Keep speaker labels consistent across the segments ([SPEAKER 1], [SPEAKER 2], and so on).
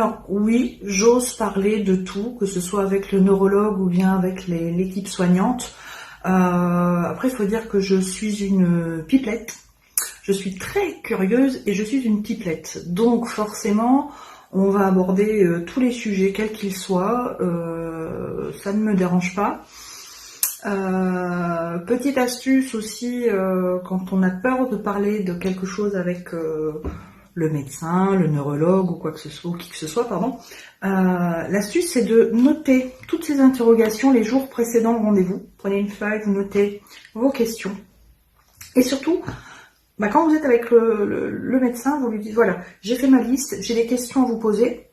[SPEAKER 1] Alors oui, j'ose parler de tout, que ce soit avec le neurologue ou bien avec l'équipe soignante. Après, il faut dire que je suis une pipelette. Je suis très curieuse et je suis une pipelette. Donc forcément, on va aborder tous les sujets, quels qu'ils soient. Ça ne me dérange pas. Petite astuce aussi, quand on a peur de parler de quelque chose avec le médecin, le neurologue ou quoi que ce soit, ou qui que ce soit, pardon. L'astuce, c'est de noter toutes ces interrogations les jours précédant le rendez-vous. Prenez une feuille, vous notez vos questions. Et surtout, quand vous êtes avec le médecin, vous lui dites, voilà, j'ai fait ma liste, j'ai des questions à vous poser.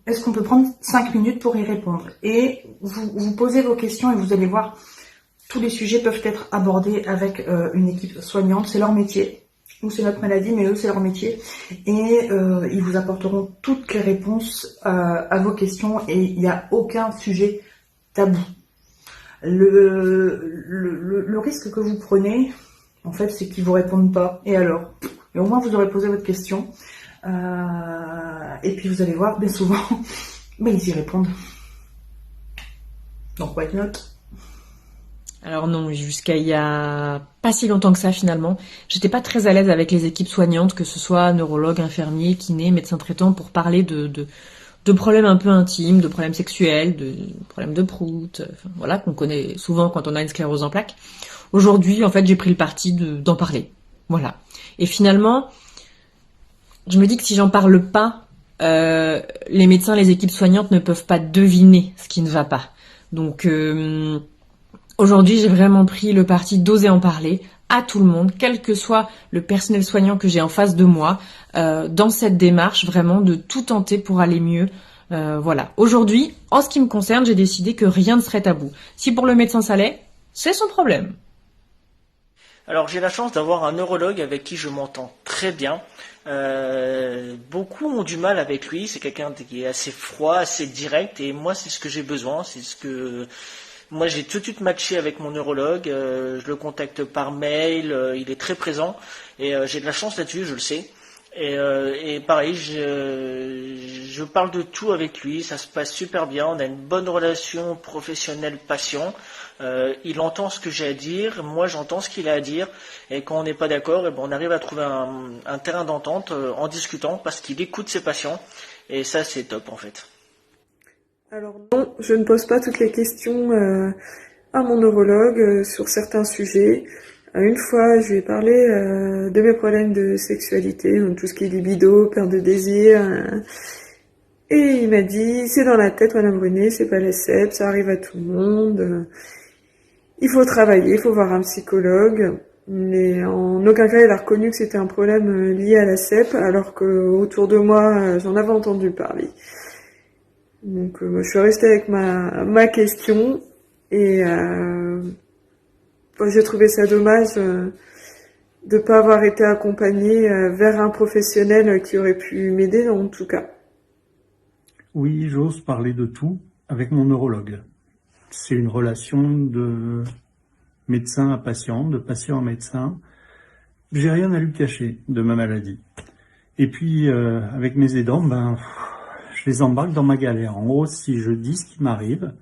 [SPEAKER 1] Est-ce qu'on peut prendre 5 minutes pour y répondre? Et vous posez vos questions et vous allez voir, tous les sujets peuvent être abordés avec une équipe soignante. C'est leur métier. Nous, c'est notre maladie, mais eux, c'est leur métier. Et ils vous apporteront toutes les réponses à vos questions et il n'y a aucun sujet tabou. Le risque que vous prenez, en fait, c'est qu'ils vous répondent pas. Et alors? Et au moins, vous aurez posé votre question. Et puis, vous allez voir, bien souvent, ils y répondent. Donc, white note.
[SPEAKER 2] Alors non, jusqu'à il y a pas si longtemps que ça finalement, j'étais pas très à l'aise avec les équipes soignantes, que ce soit neurologue, infirmier, kiné, médecin traitant, pour parler de problèmes un peu intimes, de problèmes sexuels, de problèmes de prout, enfin, voilà, qu'on connaît souvent quand on a une sclérose en plaques. Aujourd'hui, en fait, j'ai pris le parti d'en parler. Voilà. Et finalement, je me dis que si j'en parle pas, les médecins, les équipes soignantes ne peuvent pas deviner ce qui ne va pas. Donc aujourd'hui, j'ai vraiment pris le parti d'oser en parler à tout le monde, quel que soit le personnel soignant que j'ai en face de moi, dans cette démarche vraiment de tout tenter pour aller mieux. Voilà. Aujourd'hui, en ce qui me concerne, j'ai décidé que rien ne serait tabou. Si pour le médecin ça l'est, c'est son problème.
[SPEAKER 3] Alors j'ai la chance d'avoir un neurologue avec qui je m'entends très bien. Beaucoup ont du mal avec lui, c'est quelqu'un qui est assez froid, assez direct, et moi c'est ce que j'ai besoin, moi j'ai tout de suite matché avec mon neurologue, je le contacte par mail, il est très présent, et j'ai de la chance là-dessus, je le sais. Et pareil, je parle de tout avec lui, ça se passe super bien, on a une bonne relation professionnelle-patient. Il entend ce que j'ai à dire, moi j'entends ce qu'il a à dire, et quand on n'est pas d'accord, on arrive à trouver un terrain d'entente en discutant, parce qu'il écoute ses patients, et ça c'est top en fait.
[SPEAKER 4] Alors non, je ne pose pas toutes les questions à mon neurologue sur certains sujets. Une fois, je lui ai parlé de mes problèmes de sexualité, donc tout ce qui est libido, perte de désir. Et il m'a dit, c'est dans la tête, Madame Brunet, c'est pas la SEP, ça arrive à tout le monde. Il faut travailler, il faut voir un psychologue. Mais en aucun cas, il a reconnu que c'était un problème lié à la SEP, alors que autour de moi, j'en avais entendu parler. Donc, je suis restée avec ma question et j'ai trouvé ça dommage de pas avoir été accompagnée vers un professionnel qui aurait pu m'aider en tout cas.
[SPEAKER 5] Oui, j'ose parler de tout avec mon neurologue. C'est une relation de médecin à patient, de patient à médecin. J'ai rien à lui cacher de ma maladie. Et puis, avec mes aidants, je les embarque dans ma galère. En gros, si je dis ce qui m'arrive,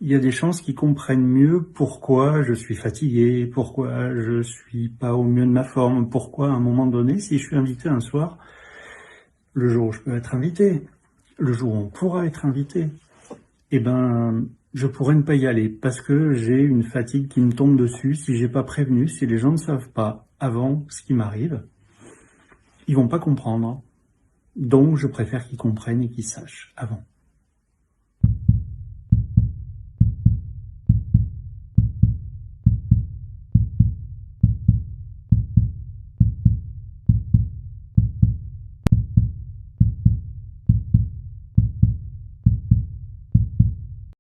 [SPEAKER 5] il y a des chances qu'ils comprennent mieux pourquoi je suis fatigué, pourquoi je suis pas au mieux de ma forme, pourquoi à un moment donné, si je suis invité un soir, le jour où je peux être invité, le jour où on pourra être invité, je pourrais ne pas y aller parce que j'ai une fatigue qui me tombe dessus. Si j'ai pas prévenu, si les gens ne savent pas avant ce qui m'arrive, ils vont pas comprendre. Donc, je préfère qu'ils comprennent et qu'ils sachent avant.